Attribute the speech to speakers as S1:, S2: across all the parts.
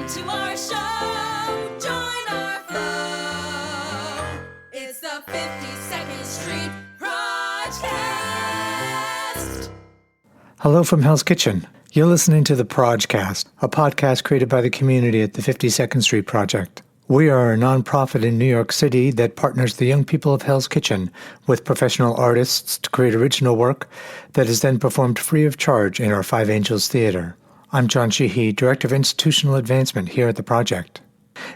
S1: to our show. Join our flow. It's the 52nd Street PROJcast.
S2: Hello from Hell's Kitchen. You're listening to the PROJcast, a podcast created by the community at the 52nd Street Project. We are a nonprofit in New York City that partners the young people of Hell's Kitchen with professional artists to create original work that is then performed free of charge in our Five Angels Theater. I'm John Sheehy, Director of Institutional Advancement here at the project.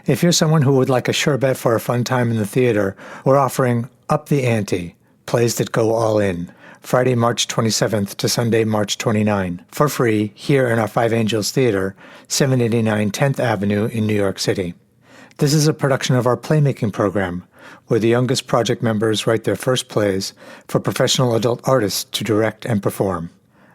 S2: If you're someone who would like a sure bet for a fun time in the theater, we're offering Up the Ante, plays that go all in, Friday, March 27th to Sunday, March 29, for free here in our Five Angels Theater, 789 10th Avenue in New York City. This is a production of our playmaking program, where the youngest project members write their first plays for professional adult artists to direct and perform.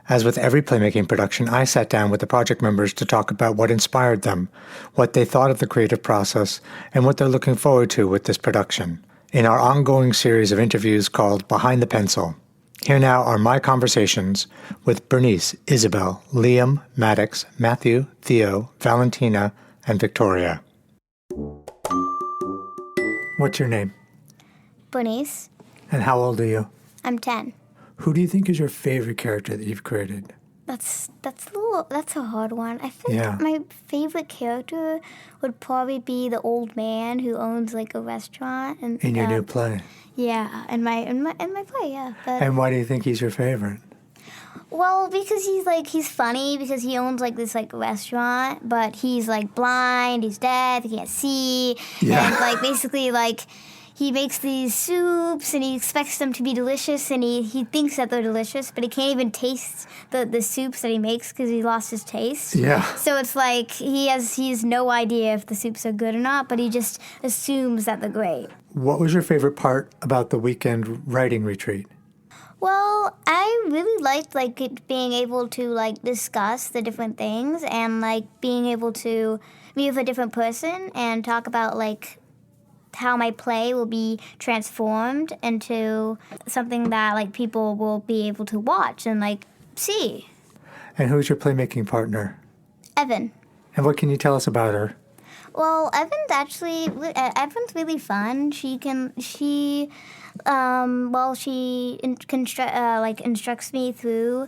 S2: As with every playmaking production, I sat down with the project members to talk about what inspired them, what they thought of the creative process, and what they're looking forward to with this production, in our ongoing series of interviews called Behind the Pencil. Here now are my conversations with Berniece, Isabella, Liam, Maddox, Matthew, Theo, Valentina, and Victoria. What's your name?
S3: Berniece.
S2: And how old are you?
S3: I'm 10.
S2: Who do you think is your favorite character that you've created?
S3: That's a hard one. I think
S2: Yeah.
S3: my favorite character would probably be the old man who owns like a restaurant and
S2: In your new play.
S3: Yeah, in my play, yeah. But
S2: And why do you think he's your favorite?
S3: well, because he's funny because he owns like this like restaurant, but he's like blind, he's deaf, he can't see,
S2: Yeah.
S3: and like basically like he makes these soups and he expects them to be delicious and he thinks that they're delicious, but he can't even taste the soups that he makes because he lost his taste.
S2: Yeah.
S3: So it's like he has no idea if the soups are good or not, but he just assumes that they're great.
S2: What was your favorite part about the weekend writing retreat?
S3: Well, I really liked being able to like discuss the different things and like being able to meet with a different person and talk about like how my play will be transformed into something that like people will be able to watch and like see.
S2: And who's your playmaking partner?
S3: Evan.
S2: And what can you tell us about her?
S3: Well, Evan's really fun. She instructs me through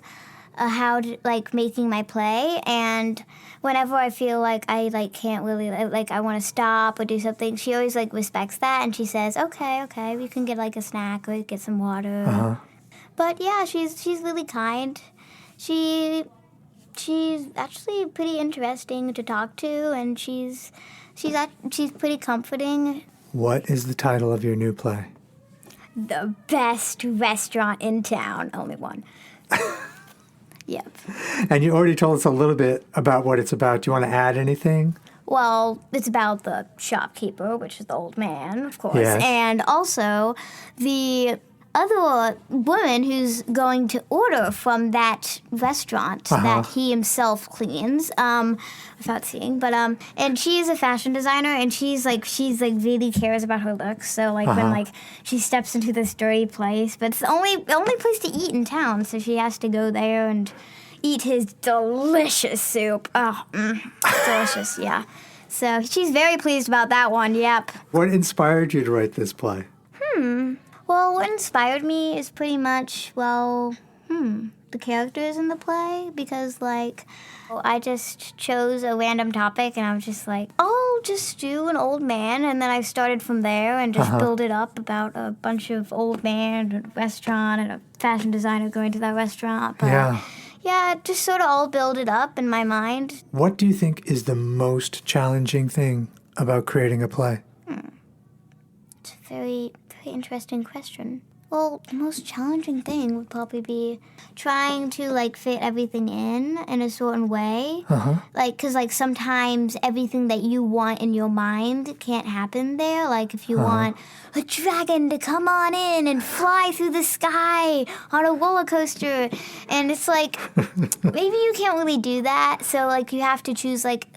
S3: how to like making my play, and whenever I feel like I like can't really like I want to stop or do something, she always like respects that and she says, okay, we can get like a snack or get some water.
S2: Uh-huh.
S3: But yeah, she's really kind. She's actually pretty interesting to talk to, and she's pretty comforting.
S2: What is the title of your new play?
S3: The best restaurant in town. Only one. Yep.
S2: And you already told us a little bit about what it's about. Do you want to add anything?
S3: Well, it's about the shopkeeper, which is the old man, of course,
S2: Yes.
S3: and also the other woman who's going to order from that restaurant that he himself cleans, without seeing, but and she's a fashion designer, and she's really cares about her looks. So like when like she steps into this dirty place, but it's the only place to eat in town, so she has to go there and eat his delicious soup. Oh, delicious, yeah. So she's very pleased about that one. Yep.
S2: What inspired you to write this play?
S3: Well, what inspired me is pretty much, the characters in the play, because, like, I just chose a random topic, and I was just like, I'll just do an old man, and then I started from there and just build it up about a bunch of old man and a restaurant and a fashion designer going to that restaurant. But yeah, just sort of all build it up in my mind.
S2: What do you think is the most challenging thing about creating a play?
S3: It's a very interesting question. Well, the most challenging thing would probably be trying to, like, fit everything in a certain way. Like, because, like, sometimes everything that you want in your mind can't happen there. Like, if you want a dragon to come on in and fly through the sky on a roller coaster, and it's like, maybe you can't really do that. So, like, you have to choose, like,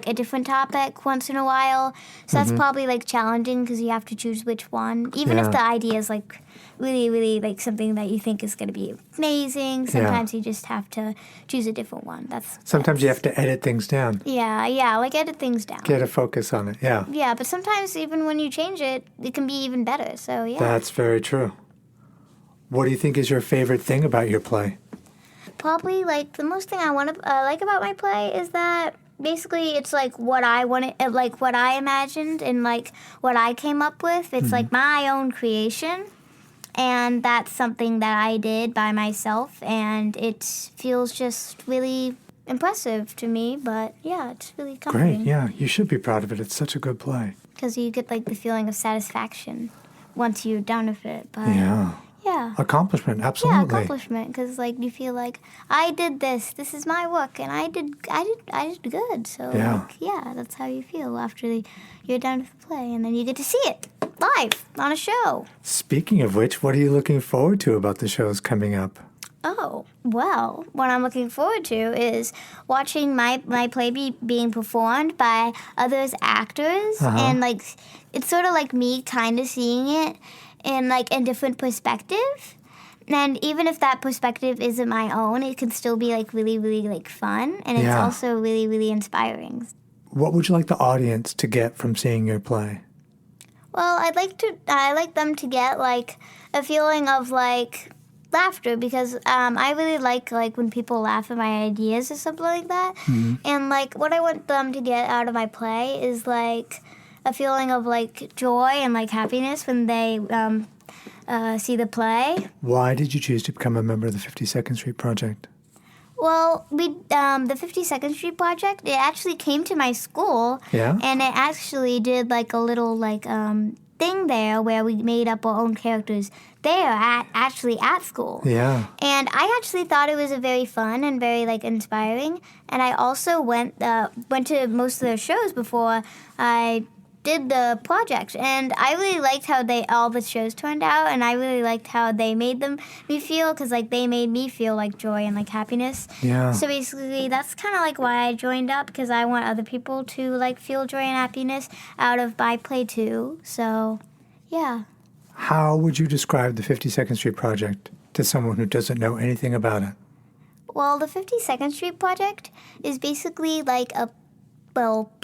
S3: a different topic once in a while. So that's probably, like, challenging because you have to choose which one. Even if the idea is, like, really, really like something that you think is going to be amazing. Sometimes you just have to choose a different one.
S2: Sometimes you have to edit things down.
S3: Yeah, like edit things down.
S2: Get a focus on it, yeah.
S3: Yeah, but sometimes even when you change it, it can be even better, so yeah.
S2: That's very true. What do you think is your favorite thing about your play?
S3: Probably, like, the most thing I want to like about my play is that basically it's like what I wanted, like what I imagined and like what I came up with. It's like my own creation, and that's something that I did by myself, and it feels just really impressive to me. But yeah, it's really comforting.
S2: Great, yeah, you should be proud of it. It's such a good play.
S3: Because you get like the feeling of satisfaction once you're done with it. But
S2: Yeah.
S3: yeah.
S2: Accomplishment, absolutely.
S3: Yeah, accomplishment, because like you feel like I did this. This is my work, and I did good. So like, yeah, that's how you feel after you're done with the play, and then you get to see it live on a show.
S2: Speaking of which, what are you looking forward to about the shows coming up?
S3: Oh, well, what I'm looking forward to is watching my play being performed by others actors, and like it's sort of like me kind of seeing it in like a different perspective. And even if that perspective isn't my own, it can still be like really, really like fun, and it's also really, really inspiring.
S2: What would you like the audience to get from seeing your play?
S3: Well, I like them to get like a feeling of like laughter, because I really like when people laugh at my ideas or something like that. And like what I want them to get out of my play is like a feeling of like joy and like happiness when they see the play.
S2: Why did you choose to become a member of the 52nd Street Project?
S3: Well, the 52nd Street Project, it actually came to my school.
S2: Yeah?
S3: And it actually did like a little like thing there where we made up our own characters there at school.
S2: Yeah.
S3: And I actually thought it was a very fun and very like inspiring. And I also went to most of their shows before I did the project, and I really liked how all the shows turned out, and I really liked how they made me feel, because like they made me feel like joy and like happiness.
S2: Yeah.
S3: So basically that's kind of like why I joined up, because I want other people to like feel joy and happiness out of my play too. So yeah.
S2: How would you describe the 52nd Street Project to someone who doesn't know anything about it?
S3: Well, the 52nd Street Project is basically like a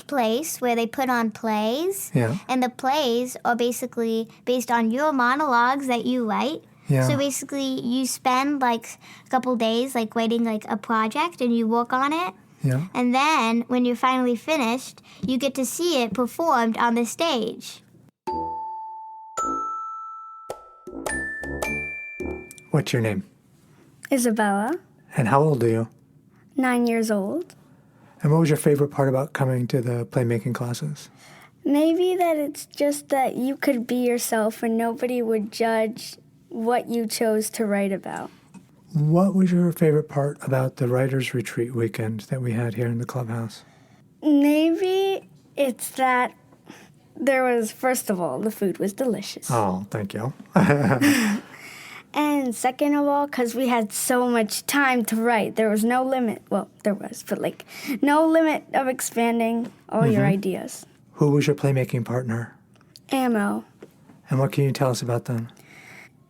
S3: place where they put on plays.
S2: Yeah.
S3: And the plays are basically based on your monologues that you write.
S2: Yeah.
S3: So basically you spend like a couple days like writing like a project, and you work on it.
S2: Yeah.
S3: And then when you're finally finished, you get to see it performed on the stage.
S2: What's your name?
S4: Isabella,
S2: And how old are you?
S4: 9 years old.
S2: And what was your favorite part about coming to the playmaking classes?
S4: Maybe that it's just that you could be yourself and nobody would judge what you chose to write about.
S2: What was your favorite part about the Writers' Retreat weekend that we had here in the clubhouse?
S4: Maybe it's that there was, first of all, the food was delicious.
S2: Oh, thank you.
S4: And second of all, because we had so much time to write, there was no limit. Well, there was, but like no limit of expanding all your ideas.
S2: Who was your playmaking partner?
S4: Ammo.
S2: And what can you tell us about them?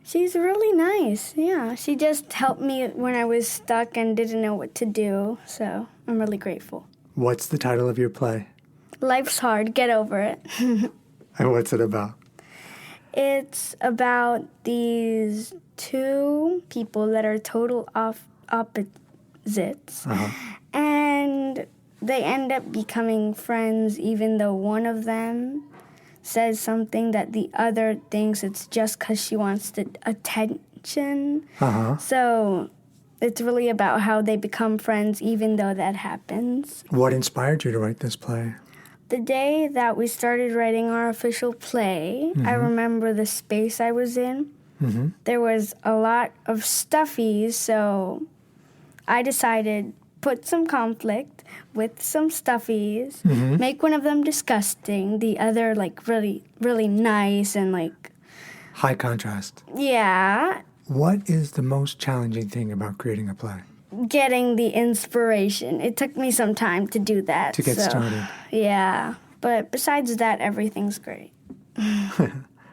S4: She's really nice, yeah. She just helped me when I was stuck and didn't know what to do, so I'm really grateful.
S2: What's the title of your play?
S4: Life's hard, get over it.
S2: And what's it about?
S4: It's about these two people that are total opposites. And they end up becoming friends even though one of them says something that the other thinks it's just because she wants the attention. So it's really about how they become friends even though that happens.
S2: What inspired you to write this play?
S4: The day that we started writing our official play, I remember the space I was in. There was a lot of stuffies, so I decided put some conflict with some stuffies, make one of them disgusting, the other like really, really nice and like...
S2: High contrast.
S4: Yeah.
S2: What is the most challenging thing about creating a play?
S4: Getting the inspiration. It took me some time to do that.
S2: To get started.
S4: Yeah. But besides that, everything's great.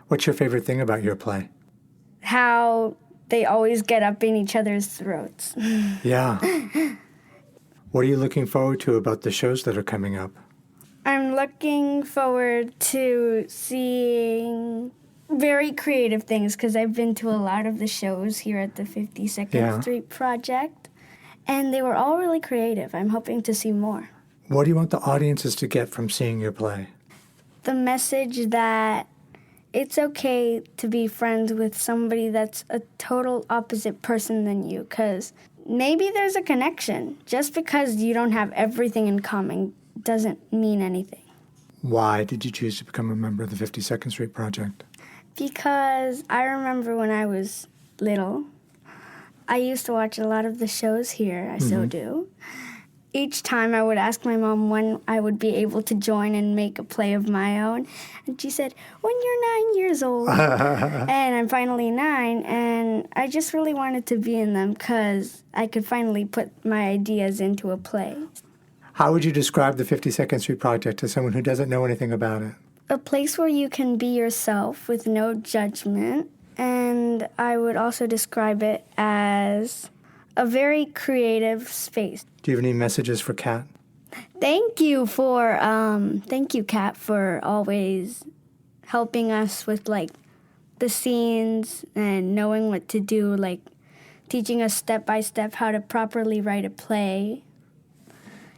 S2: What's your favorite thing about your play?
S4: how they always get up in each other's throats.
S2: Yeah. What are you looking forward to about the shows that are coming up?
S4: I'm looking forward to seeing very creative things because I've been to a lot of the shows here at the 52nd Street Project, and they were all really creative. I'm hoping to see more.
S2: What do you want the audiences to get from seeing your play?
S4: The message that it's okay to be friends with somebody that's a total opposite person than you, because maybe there's a connection. Just because you don't have everything in common doesn't mean anything.
S2: Why did you choose to become a member of the 52nd Street Project?
S4: Because I remember when I was little, I used to watch a lot of the shows here. I still do. Each time I would ask my mom when I would be able to join and make a play of my own. And she said, when you're 9 years old. And I'm finally 9, and I just really wanted to be in them because I could finally put my ideas into a play.
S2: How would you describe the 52nd Street Project to someone who doesn't know anything about it?
S4: A place where you can be yourself with no judgment. And I would also describe it as a very creative space.
S2: Do you have any messages for Kat?
S4: Thank you, Kat, for always helping us with, like, the scenes and knowing what to do, like, teaching us step by step how to properly write a play.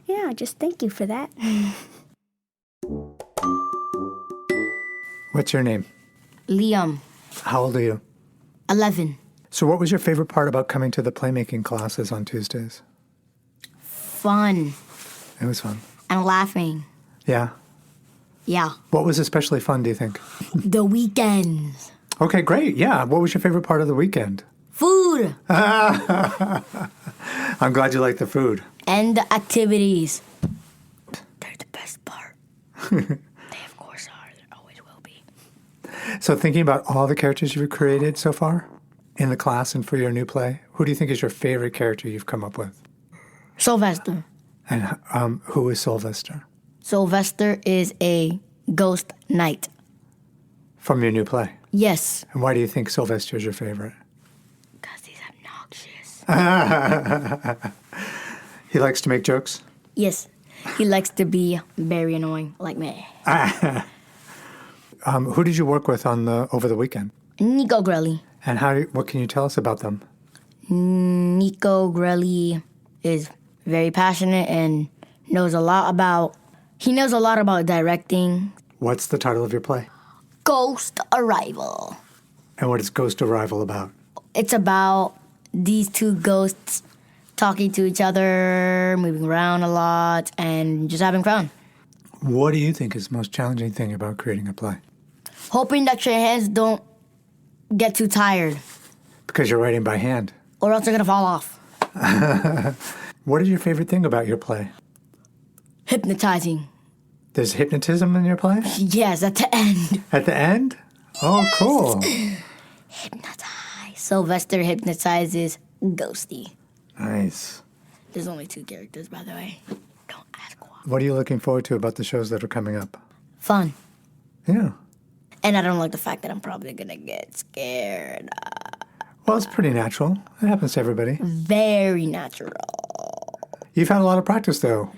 S4: Yeah, just thank you for that.
S2: What's your name?
S5: Liam.
S2: How old are you?
S5: 11.
S2: So what was your favorite part about coming to the playmaking classes on Tuesdays?
S5: Fun.
S2: It was fun.
S5: And laughing.
S2: Yeah?
S5: Yeah.
S2: What was especially fun, do you think?
S5: The weekends.
S2: Okay, great. Yeah. What was your favorite part of the weekend?
S5: Food.
S2: I'm glad you like the food.
S5: And the activities. They're the best part. They, of course, are. There always will be.
S2: So thinking about all the characters you've created so far in the class and for your new play, who do you think is your favorite character you've come up with?
S5: Sylvester.
S2: And who is Sylvester?
S5: Sylvester is a ghost knight.
S2: From your new play?
S5: Yes.
S2: And why do you think Sylvester is your favorite?
S5: Because he's obnoxious.
S2: He likes to make jokes?
S5: Yes. He likes to be very annoying, like me.
S2: Who did you work with over the weekend?
S5: Nico Grelly.
S2: And what can you tell us about them?
S5: Nico Grelly is very passionate and knows a lot about directing.
S2: What's the title of your play?
S5: Ghost Arrival.
S2: And what is Ghost Arrival about?
S5: It's about these two ghosts talking to each other, moving around a lot, and just having fun.
S2: What do you think is the most challenging thing about creating a play?
S5: Hoping that your hands don't get too tired.
S2: Because you're writing by hand.
S5: Or else they're going to fall off.
S2: What is your favorite thing about your play?
S5: Hypnotizing.
S2: There's hypnotism in your play?
S5: Yes, at the end.
S2: At the end? Oh, cool.
S5: Hypnotize. Sylvester hypnotizes Ghosty.
S2: Nice.
S5: There's only 2 characters, by the way. Don't ask why.
S2: What are you looking forward to about the shows that are coming up?
S5: Fun.
S2: Yeah.
S5: And I don't like the fact that I'm probably going to get scared.
S2: Well, it's pretty natural. It happens to everybody.
S5: Very natural.
S2: You've had a lot of practice, though,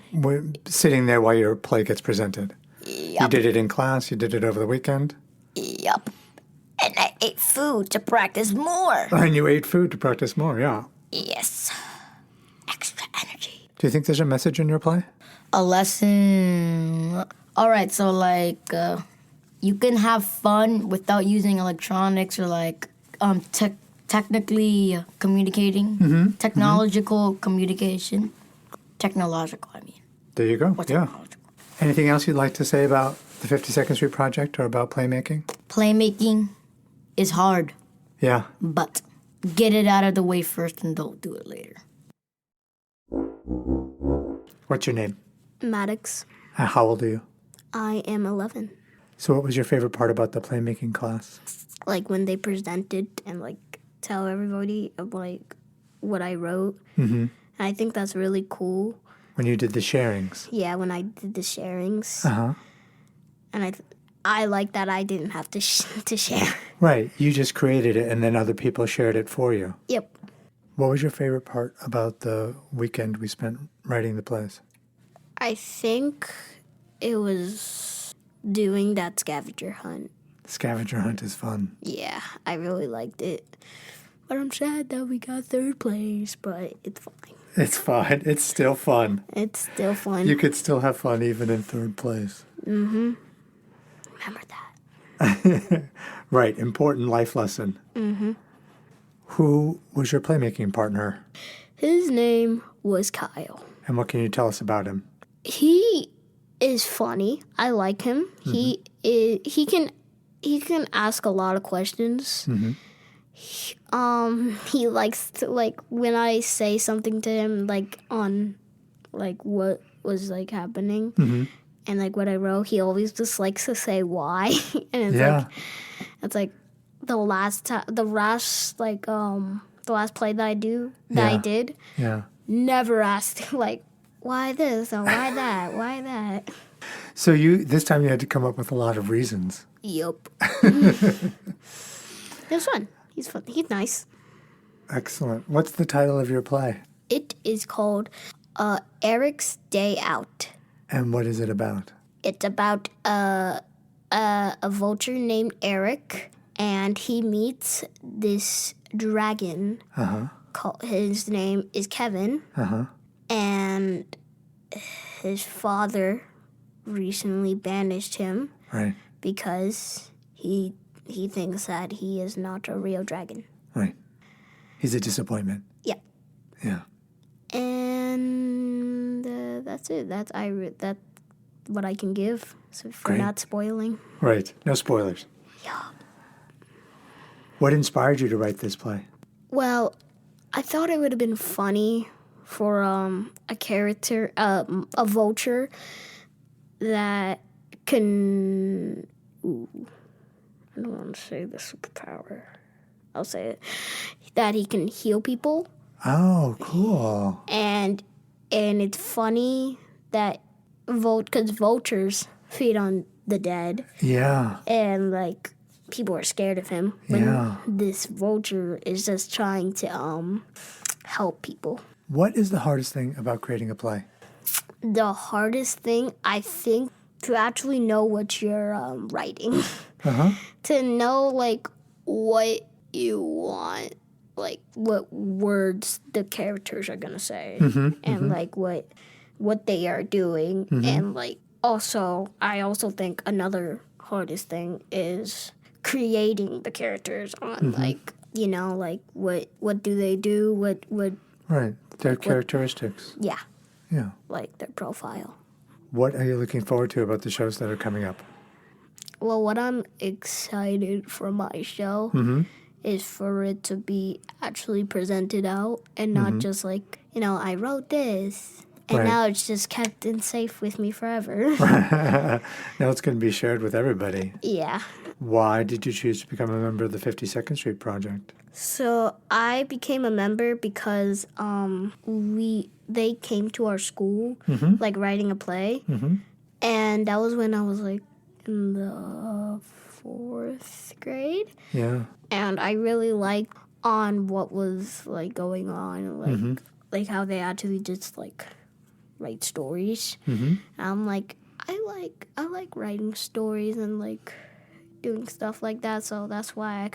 S2: sitting there while your play gets presented.
S5: Yep.
S2: You did it in class. You did it over the weekend.
S5: Yep. And I ate food to practice more.
S2: And you ate food to practice more, yeah.
S5: Yes. Extra energy.
S2: Do you think there's a message in your play?
S5: A lesson. All right, so you can have fun without using electronics or technically communicating. Technological communication. Technological, I mean.
S2: There you go.
S5: What's
S2: yeah.
S5: technological?
S2: Anything else you'd like to say about the 52nd Street Project or about playmaking?
S5: Playmaking is hard,
S2: Yeah.
S5: but get it out of the way first and don't do it later.
S2: What's your name?
S3: Maddox.
S2: How old are you?
S3: I am 11.
S2: So what was your favorite part about the playmaking class?
S3: Like when they presented and tell everybody of what I wrote.
S2: Mm-hmm.
S3: And I think that's really cool.
S2: When you did the sharings?
S3: Yeah, when I did the sharings.
S2: Uh-huh.
S3: And I like that I didn't have to to share.
S2: Right. You just created it, and then other people shared it for you.
S3: Yep.
S2: What was your favorite part about the weekend we spent writing the plays?
S3: I think it was doing that scavenger hunt.
S2: Scavenger hunt is fun.
S3: Yeah, I really liked it. But I'm sad that we got third place, but it's fine.
S2: It's fine. It's still fun.
S3: It's still fun.
S2: You could still have fun even in third place.
S3: Remember that.
S2: Right. Important life lesson. Who was your playmaking partner?
S3: His name was Kyle.
S2: And what can you tell us about him?
S3: He is funny. I like him. He can ask a lot of questions. He likes to, like, when I say something to him, like, on, like, what was, like, happening and, like, what I wrote, he always just likes to say why. And it's like the last play that I did, never asked, like, why this or why that, why that.
S2: So this time you had to come up with a lot of reasons.
S3: Yup. It was fun. He's fun. He's nice.
S2: Excellent. What's the title of your play?
S3: It is called Eric's Day Out.
S2: And what is it about?
S3: It's about a vulture named Eric, and he meets this dragon. His name is Kevin. And his father recently banished him.
S2: Right.
S3: Because he thinks that he is not a real dragon.
S2: Right. He's a disappointment.
S3: Yeah.
S2: Yeah.
S3: And that's it. That's what I can give. So for not spoiling.
S2: Right. No spoilers.
S3: Yeah.
S2: What inspired you to write this play?
S3: Well, I thought it would have been funny for a character, a vulture that can. Ooh, I don't want to say the superpower. I'll say it. That he can heal people.
S2: Oh, cool.
S3: And it's funny that because vultures feed on the dead.
S2: Yeah.
S3: And, like, people are scared of him. When this vulture is just trying to help people.
S2: What is the hardest thing about creating a play?
S3: The hardest thing, I think, to actually know what you're writing. To know, like, what you want, like, what words the characters are going to say. And, like, what they are doing. And, like, I also think another hardest thing is creating the characters on, like, you know, like, what do they do, what
S2: Right. Their characteristics.
S3: Yeah.
S2: Yeah.
S3: Like their profile.
S2: What are you looking forward to about the shows that are coming up?
S3: Well, what I'm excited for my show is for it to be actually presented out and not just like, you know, I wrote this and now it's just kept in safe with me forever.
S2: Now it's going to be shared with everybody.
S3: Yeah.
S2: Why did you choose to become a member of the 52nd Street Project?
S3: So I became a member because they came to our school, like writing a play, and that was when I was like in the 4th grade.
S2: Yeah.
S3: And I really liked on what was like going on, like how they actually just like write stories. And I'm like, I like writing stories and like doing stuff like that, so that's why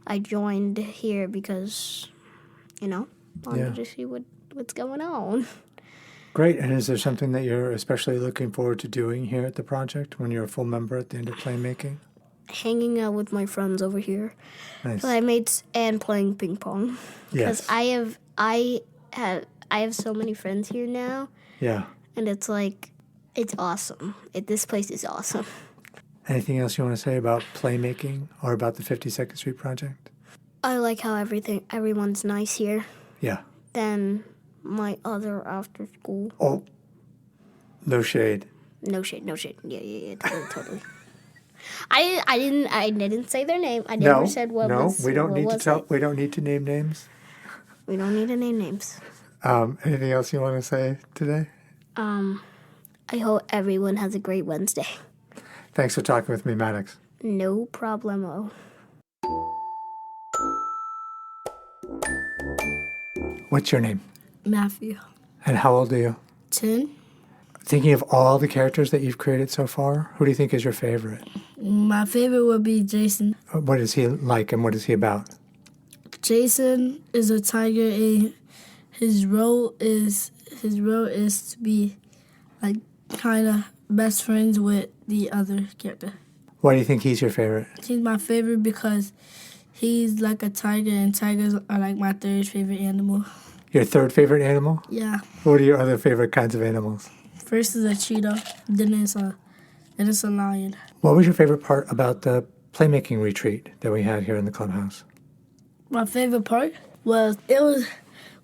S3: I joined here because, you know, wanted to see what's going on.
S2: Great. And is there something that you're especially looking forward to doing here at the project when you're a full member at the end of playmaking?
S3: Hanging out with my friends over here, playmates, and playing ping pong. Because I have so many friends here now. Yeah. And it's like, it's awesome. This place is awesome.
S2: Anything else you want to say about playmaking or about the 52nd Street Project?
S3: I like how everyone's nice here.
S2: Yeah.
S3: Than my other after school.
S2: Oh, no shade.
S3: No shade. Yeah, totally. I didn't say their name. I never said what was.
S2: No, we don't need to tell. We don't need to name names.
S3: We don't need to name names.
S2: Anything else you want to say today?
S3: I hope everyone has a great Wednesday.
S2: Thanks for talking with me, Maddox.
S4: No problemo.
S2: What's your name?
S5: Matthew.
S2: And how old are you?
S5: 10.
S2: Thinking of all the characters that you've created so far, who do you think is your favorite?
S5: My favorite would be Jason.
S2: What is he like and what is he about?
S5: Jason is a tiger, and his role is to be like kind of best friends with the other character.
S2: Why do you think he's your favorite?
S5: He's my favorite because he's like a tiger, and tigers are like my third favorite animal.
S2: Your third favorite animal?
S5: Yeah.
S2: What are your other favorite kinds of animals?
S5: First is a cheetah, then it's a lion.
S2: What was your favorite part about the playmaking retreat that we had here in the clubhouse?
S5: My favorite part was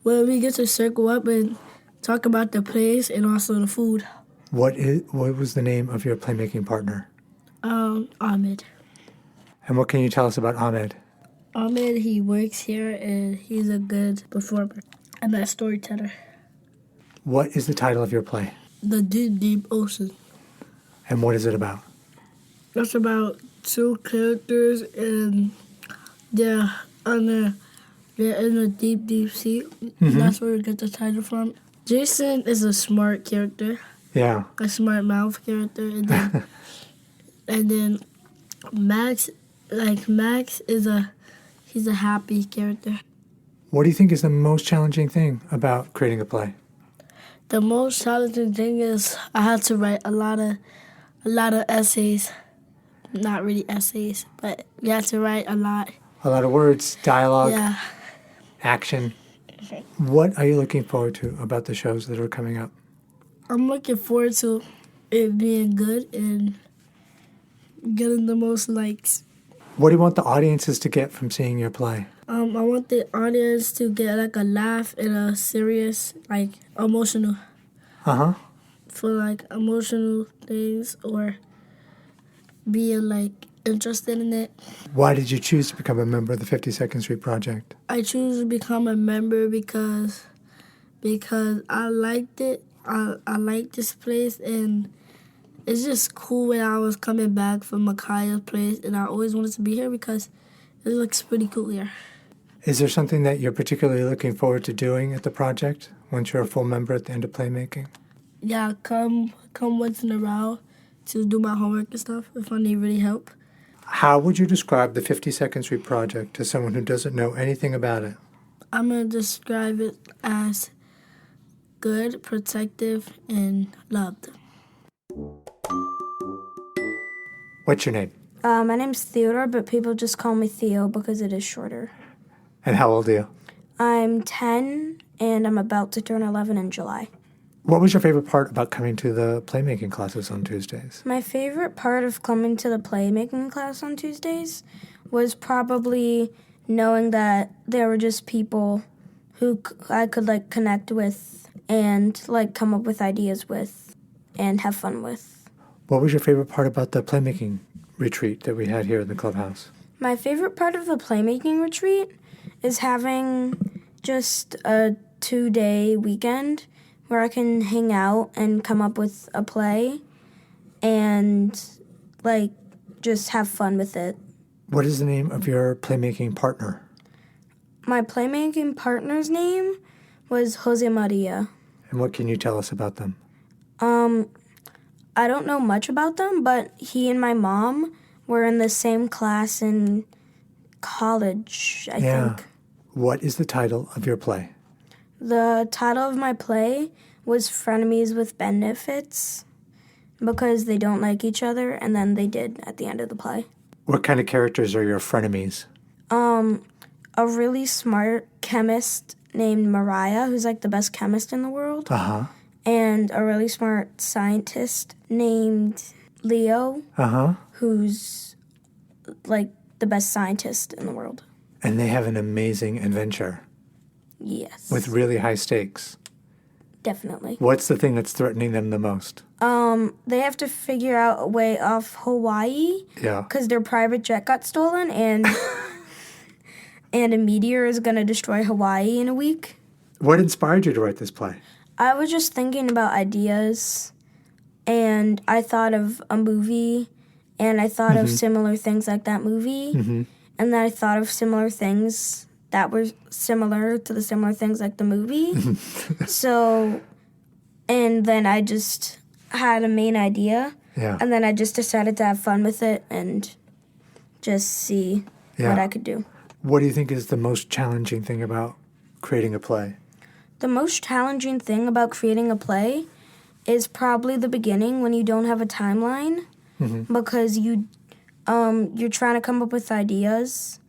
S5: when we get to circle up and talk about the plays and also the food.
S2: What was the name of your playmaking partner?
S5: Ahmed.
S2: And what can you tell us about Ahmed?
S5: Ahmed, he works here and he's a good performer and a storyteller.
S2: What is the title of your play?
S5: The Deep, Deep Ocean.
S2: And what is it about?
S5: That's about two characters and they're in a deep, deep sea. Mm-hmm. That's where we get the title from. Jason is a smart character.
S2: Yeah.
S5: A smart mouth character. And then Max he's a happy character.
S2: What do you think is the most challenging thing about creating a play?
S5: The most challenging thing is I had to write a lot of essays. Not really essays, but you had to write a lot.
S2: A lot of words, dialogue,
S5: yeah.
S2: Action. What are you looking forward to about the shows that are coming up?
S5: I'm looking forward to it being good and getting the most likes.
S2: What do you want the audiences to get from seeing your play?
S5: I want the audience to get like a laugh and a serious, like emotional.
S2: Uh-huh.
S5: For like emotional things or being like interested in it.
S2: Why did you choose to become a member of the 52nd Street Project?
S5: I chose to become a member because I liked it. I liked this place and it's just cool when I was coming back from Makaya's place and I always wanted to be here because it looks pretty cool here.
S2: Is there something that you're particularly looking forward to doing at the project once you're a full member at the end of playmaking?
S5: Yeah, come once in a while to do my homework and stuff if I need really help.
S2: How would you describe the 52nd Street Project to someone who doesn't know anything about it?
S5: I'm going to describe it as good, protective, and loved.
S2: What's your name?
S4: My name's Theodore, but people just call me Theo because it is shorter.
S2: And how old are you?
S4: I'm 10, and I'm about to turn 11 in July.
S2: What was your favorite part about coming to the playmaking classes on Tuesdays?
S4: My favorite part of coming to the playmaking class on Tuesdays was probably knowing that there were just people who I could, like, connect with and, like, come up with ideas with and have fun with.
S2: What was your favorite part about the playmaking retreat that we had here in the clubhouse?
S4: My favorite part of the playmaking retreat is having just a 2-day weekend where I can hang out and come up with a play and, like, just have fun with it.
S2: What is the name of your playmaking partner?
S4: My playmaking partner's name was Jose Maria.
S2: And what can you tell us about them?
S4: I don't know much about them, but he and my mom were in the same class in college, I think.
S2: What is the title of your play?
S4: The title of my play was Frenemies with Benefits because they don't like each other, and then they did at the end of the play.
S2: What kind of characters are your frenemies?
S4: A really smart chemist named Mariah, who's like the best chemist in the world.
S2: Uh-huh.
S4: And a really smart scientist named Leo, who's like the best scientist in the world.
S2: And they have an amazing adventure.
S4: Yes.
S2: With really high stakes.
S4: Definitely.
S2: What's the thing that's threatening them the most?
S4: They have to figure out a way off Hawaii.
S2: Yeah.
S4: Because their private jet got stolen and and a meteor is going to destroy Hawaii in a week.
S2: What inspired you to write this play?
S4: I was just thinking about ideas and I thought of a movie and I thought of similar things like that movie, and then I thought of similar things that were similar to the similar things like the movie. So, and then I just had a main idea, and then I just decided to have fun with it and just see what I could do.
S2: What do you think is the most challenging thing about creating a play?
S4: The most challenging thing about creating a play is probably the beginning when you don't have a timeline, because you're trying to come up with ideas,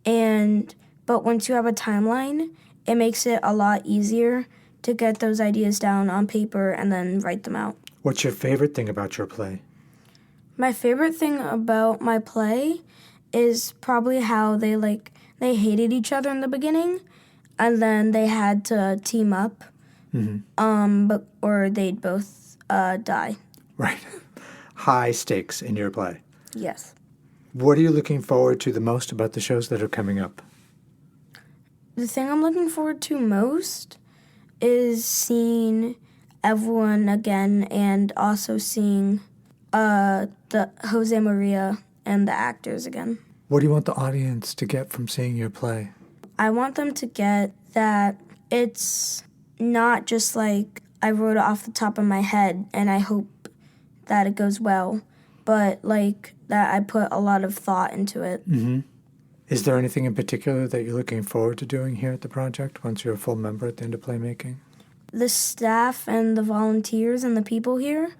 S4: but once you have a timeline, it makes it a lot easier to get those ideas down on paper and then write them out.
S2: What's your favorite thing about your play?
S4: My favorite thing about my play is probably how they hated each other in the beginning, and then they had to team up, or they'd both die.
S2: Right. High stakes in your play.
S4: Yes.
S2: What are you looking forward to the most about the shows that are coming up?
S4: The thing I'm looking forward to most is seeing everyone again and also seeing the Jose Maria and the actors again.
S2: What do you want the audience to get from seeing your play?
S4: I want them to get that it's not just like I wrote it off the top of my head and I hope that it goes well, but like that I put a lot of thought into it.
S2: Is there anything in particular that you're looking forward to doing here at the project once you're a full member at the end of Playmaking?
S4: The staff and the volunteers and the people here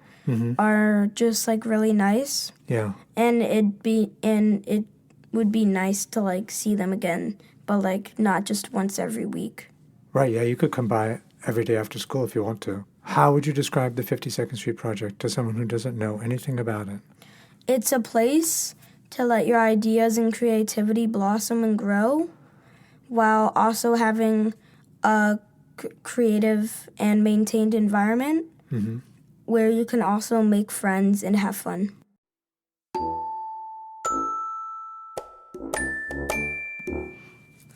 S4: are just like really nice.
S2: Yeah.
S4: And it would be nice to like see them again, but like not just once every week.
S2: Right, yeah, you could come by every day after school if you want to. How would you describe the 52nd Street Project to someone who doesn't know anything about it?
S4: It's a place to let your ideas and creativity blossom and grow while also having a creative and maintained environment where you can also make friends and have fun.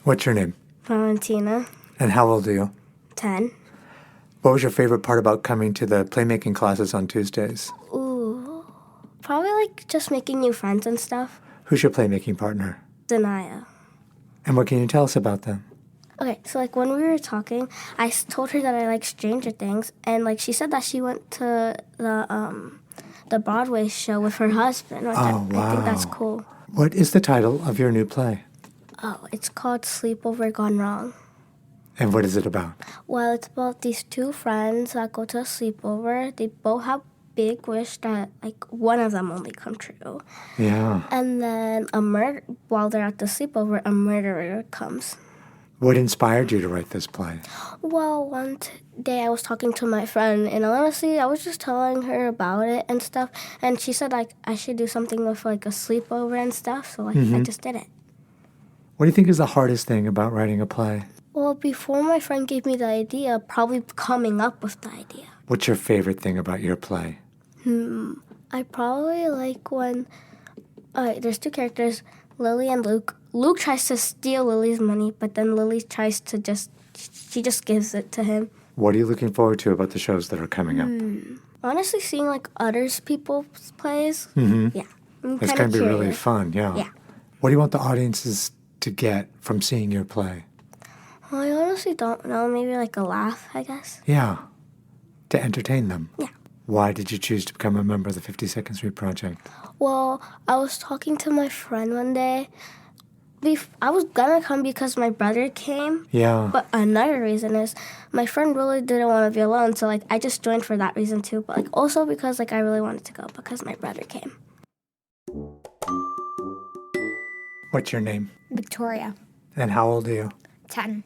S2: What's your name?
S6: Valentina,
S2: And how old are you?
S6: 10.
S2: What was your favorite part about coming to the playmaking classes on Tuesdays?
S6: Ooh, probably like just making new friends and stuff.
S2: Who's your playmaking partner?
S6: Zanaya.
S2: And what can you tell us about them?
S6: Okay, so like when we were talking, I told her that I like Stranger Things, and like she said that she went to the Broadway show with her husband. I think that's cool.
S2: What is the title of your new play?
S6: Oh, it's called Sleepover Gone Wrong.
S2: And what is it about?
S6: Well, it's about these two friends that go to a sleepover. They both have big wish that like one of them only come true.
S2: Yeah.
S6: And then while they're at the sleepover, a murderer comes.
S2: What inspired you to write this play?
S6: Well, one day I was talking to my friend, and honestly, I was just telling her about it and stuff, and she said, like, I should do something with, like, a sleepover and stuff, so, like, I just did it.
S2: What do you think is the hardest thing about writing a play?
S6: Well, before my friend gave me the idea, probably coming up with the idea.
S2: What's your favorite thing about your play?
S6: I probably like when there's two characters, Lily and Luke. Luke tries to steal Lily's money, but then Lily tries to she just gives it to him.
S2: What are you looking forward to about the shows that are coming up?
S6: Honestly, seeing like other people's plays, yeah.
S2: It's going to be really fun, yeah.
S6: Yeah.
S2: What do you want the audiences to get from seeing your play?
S6: Well, I honestly don't know. Maybe like a laugh, I guess.
S2: Yeah, to entertain them.
S6: Yeah.
S2: Why did you choose to become a member of the 52nd Street Project?
S6: Well, I was talking to my friend one day. I was gonna come because my brother came.
S2: Yeah.
S6: But another reason is my friend really didn't want to be alone, so like I just joined for that reason too. But like also because like I really wanted to go because my brother came.
S2: What's your name?
S3: Victoria,
S2: And how old are you?
S3: 10.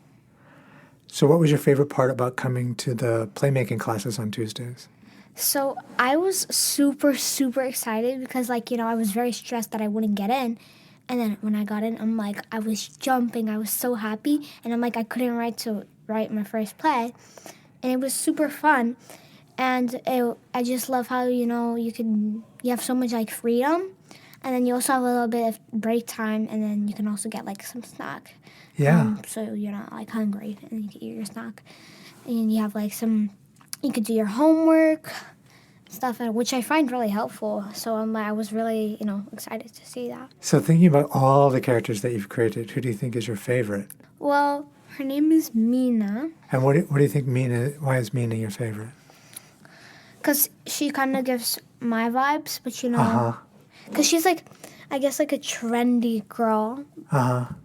S2: So what was your favorite part about coming to the playmaking classes on Tuesdays?
S3: So I was super, super excited because, like, you know, I was very stressed that I wouldn't get in. And then when I got in, I'm like, I was jumping. I was so happy. And I'm like, I couldn't write my first play. And it was super fun. And I just love how, you know, you have so much, like, freedom. And then you also have a little bit of break time. And then you can also get, like, some snack.
S2: Yeah.
S3: So you're not, like, hungry. And you can eat your snack. And you have, like, you could do your homework. stuff, which I find really helpful. So I was really, excited to see that.
S2: So thinking about all the characters that you've created, who do you think is your favorite?
S3: Well, her name is Mina.
S2: And what do you think why is Mina your favorite?
S3: Because she kind of gives my vibes, but because she's like, I guess like a trendy girl.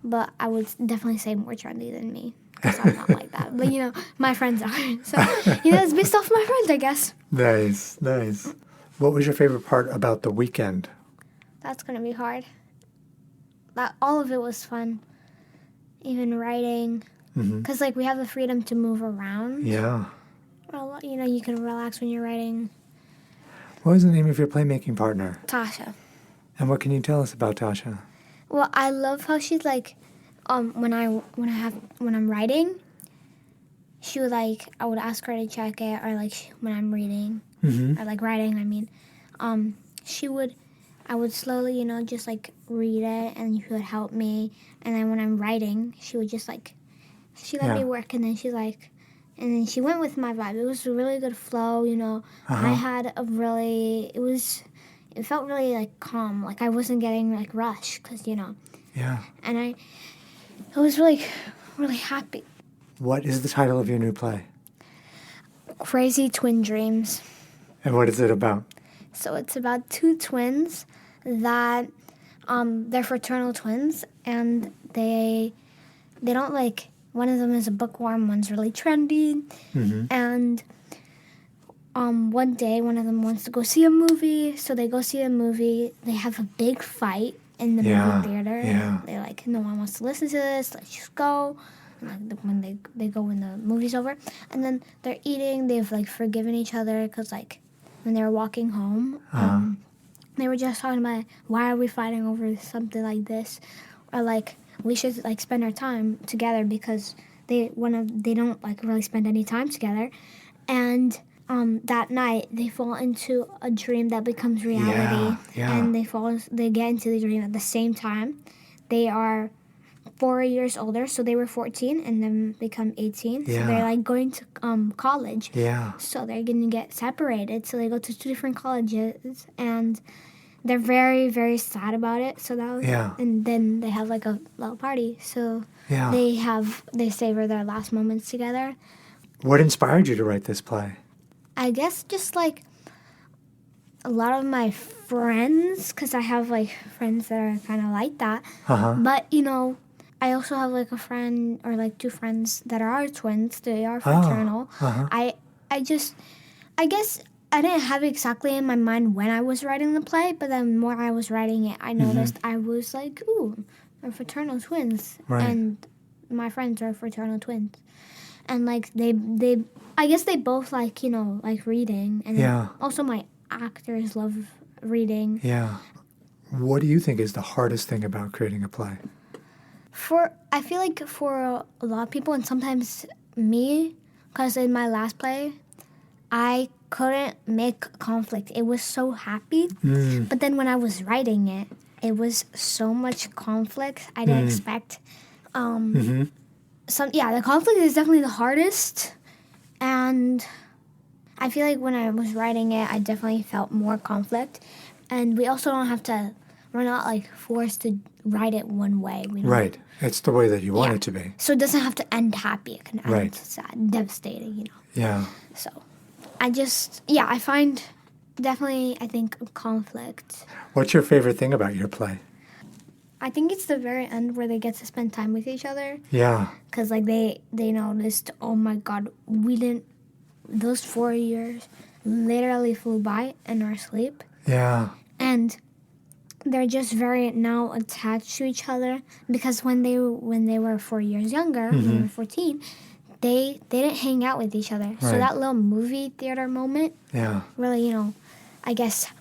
S3: But I would definitely say more trendy than me. Because I'm not like that. But, my friends are. So, it's based off my friends, I guess.
S2: Nice. What was your favorite part about the weekend?
S3: That's going to be hard. All of it was fun. Even writing. Because, we have the freedom to move around.
S2: Yeah.
S3: Well, you can relax when you're writing.
S2: What was the name of your playmaking partner?
S3: Tasha.
S2: And what can you tell us about Tasha?
S3: Well, I love how she's like, when I'm writing, she would I would ask her to check it, or when I'm reading, or writing, I would slowly, just read it, and she would help me, and then when I'm writing, she would just she let me work, and then she's and then she went with my vibe. It was a really good flow, I had it felt really calm, I wasn't getting rushed, because
S2: Yeah.
S3: and I was really, really happy.
S2: What is the title of your new play?
S3: Crazy Twin Dreams.
S2: And what is it about?
S3: So it's about two twins that they're fraternal twins, and they don't one of them is a bookworm, one's really trendy, and one day one of them wants to go see a movie, so they go see a movie. They have a big fight in the movie theater.
S2: Yeah.
S3: They're no one wants to listen to this, let's just go. And when they go when the movie's over, and then they're eating, they've forgiven each other, because when they were walking home, they were just talking about why are we fighting over something like this, or we should spend our time together, because they don't really spend any time together, and that night they fall into a dream that becomes reality, and they get into the dream at the same time. They are 4 years older, so they were 14 and then become 18. So they're going to college.
S2: Yeah.
S3: So they're going to get separated. So they go to two different colleges, and they're very, very sad about it. So that was, and then they have a little party. So they savor their last moments together.
S2: What inspired you to write this play?
S3: I guess just a lot of my friends, because I have friends that are kind of like that. But I also have a friend or two friends that are twins. They are fraternal. I guess I didn't have it exactly in my mind when I was writing the play, but then more I was writing it, I noticed I was ooh, they're fraternal twins, and my friends are fraternal twins, and they I guess they both reading, and also my actors love reading.
S2: Yeah. What do you think is the hardest thing about creating a play?
S3: I feel for a lot of people, and sometimes me, because in my last play, I couldn't make conflict. It was so happy. But then when I was writing it, it was so much conflict. I didn't expect. The conflict is definitely the hardest. And I feel when I was writing it, I definitely felt more conflict. And we also don't have to, we're not forced to write it one way.
S2: Right. It's the way that you want it to be.
S3: So it doesn't have to end happy. It can end sad, devastating,
S2: Yeah.
S3: So I find definitely, I think, conflict.
S2: What's your favorite thing about your play?
S3: I think it's the very end where they get to spend time with each other.
S2: Yeah.
S3: Because they noticed, oh my God, those 4 years literally flew by in our sleep.
S2: Yeah.
S3: And they're just very now attached to each other, because when they were 4 years younger, when they were 14, they didn't hang out with each other. Right. So that little movie theater moment really, I guess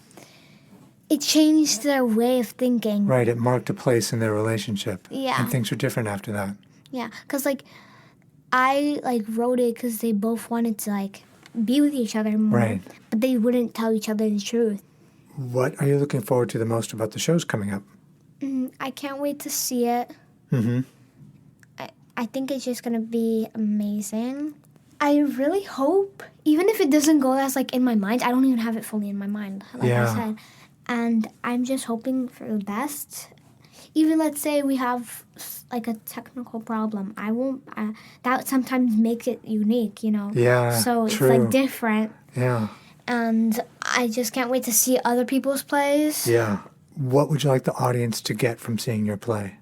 S3: it changed their way of thinking.
S2: Right, it marked a place in their relationship.
S3: Yeah.
S2: And things were different after that.
S3: Yeah, because I wrote it because they both wanted to be with each other more.
S2: Right.
S3: But they wouldn't tell each other the truth.
S2: What are you looking forward to the most about the shows coming up?
S3: I can't wait to see it. I think it's just going to be amazing. I really hope, even if it doesn't go as like in my mind, I don't even have it fully in my mind, like I said. And I'm just hoping for the best. Even let's say we have like a technical problem, that sometimes makes it unique, you know?
S2: Yeah,
S3: so it's
S2: true.
S3: like different.
S2: Yeah.
S3: And I just can't wait to see other people's plays.
S2: Yeah. What would you like the audience to get from seeing your play?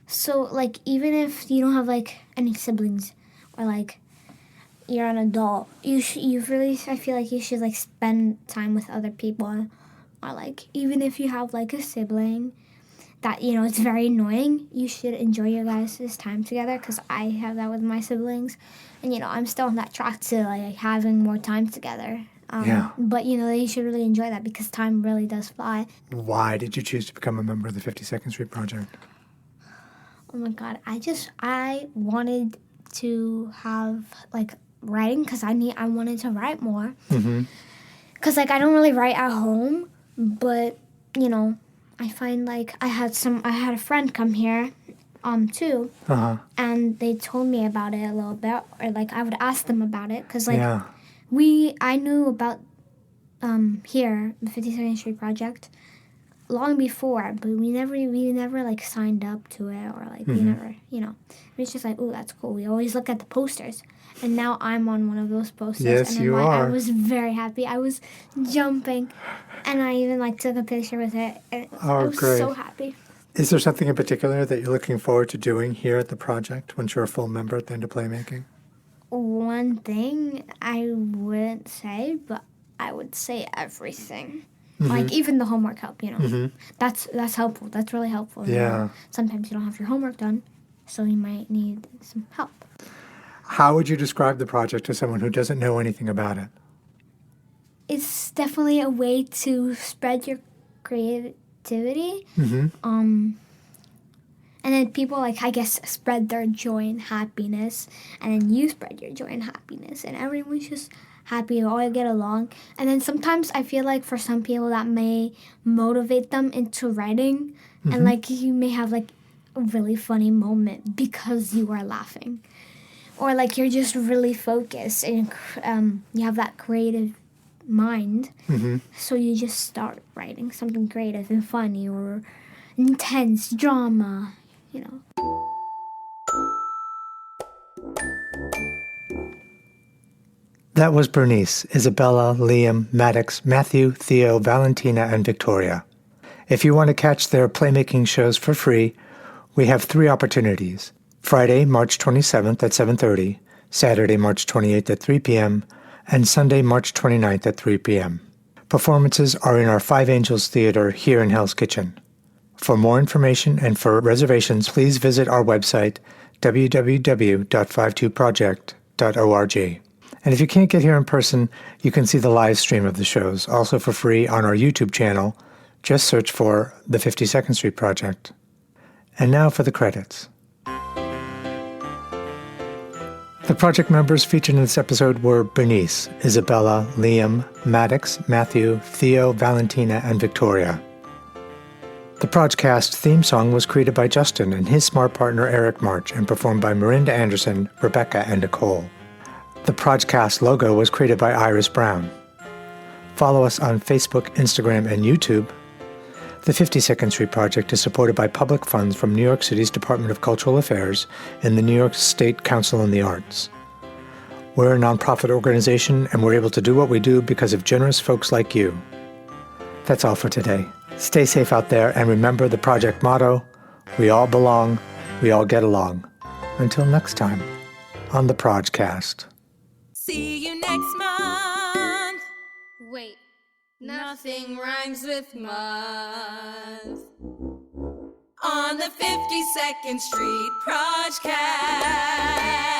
S3: So, like, even if you don't have, like, any siblings or, like, you're an adult, I feel like you should, like, spend time with other people. Or, like, even if you have, like, a sibling that, you know, it's very annoying, you should enjoy your guys' time together, because I have that with my siblings. And, you know, I'm still on that track to, like, having more time together. But, you know, they should really enjoy that because time really does fly.
S2: Why did you choose to become a member of the 52nd Street Project?
S3: Oh, my God. I wanted to have, like, writing because I wanted to write more. Because, like, I don't really write at home, but, you know, I find, like, I had a friend come here, too, and they told me about it a little bit, or, like, I would ask them about it because, like, I knew about here, the 52nd Street Project, long before, but we never like signed up to it, or like we never, you know. It's just like, oh, that's cool. We always look at the posters, and now I'm on one of those posters.
S2: Yes,
S3: and
S2: you are.
S3: I was very happy. I was jumping, and I even like took a picture with it. And I was
S2: great.
S3: so happy.
S2: Is there something in particular that you're looking forward to doing here at the project once you're a full member at the end of Playmaking?
S3: One thing I wouldn't say, but I would say everything. Like, even the homework help, you know. That's helpful. That's really helpful. You know? Sometimes you don't have your homework done, so you might need some help.
S2: How would you describe the project to someone who doesn't know anything about it?
S3: It's definitely a way to spread your creativity. And then people, like, I guess, spread their joy and happiness. And then you spread your joy and happiness. And everyone's just happy, you all get along. And then sometimes I feel like for some people that may motivate them into writing. And, like, you may have, like, a really funny moment because you are laughing. Or, like, you're just really focused and you have that creative mind. So you just start writing something creative and funny or intense drama, you know.
S2: That was Berniece, Isabella, Liam, Maddox, Matthew, Theo, Valentina, and Victoria. If you want to catch their playmaking shows for free, we have 3 opportunities. Friday, March 27th at 7:30, Saturday, March 28th at 3 p.m., and Sunday, March 29th at 3 p.m. Performances are in our Five Angels Theater here in Hell's Kitchen. For more information and for reservations, please visit our website, www.52project.org. And if you can't get here in person, you can see the live stream of the shows, also for free on our YouTube channel. Just search for the 52nd Street Project. And now for the credits. The project members featured in this episode were Berniece, Isabella, Liam, Maddox, Matthew, Theo, Valentina, and Victoria. The PROJcast theme song was created by Justin and his smart partner Eric March and performed by Marinda Anderson, Rebecca, and Nicole. The PROJcast logo was created by Iris Brown. Follow us on Facebook, Instagram, and YouTube. The 52nd Street Project is supported by public funds from New York City's Department of Cultural Affairs and the New York State Council on the Arts. We're a nonprofit organization, and we're able to do what we do because of generous folks like you. That's all for today. Stay safe out there, and remember the project motto, we all belong, we all get along. Until next time, on the PROJcast.
S1: See you next month.
S6: Wait.
S1: Nothing rhymes with month. On the 52nd Street PROJcast.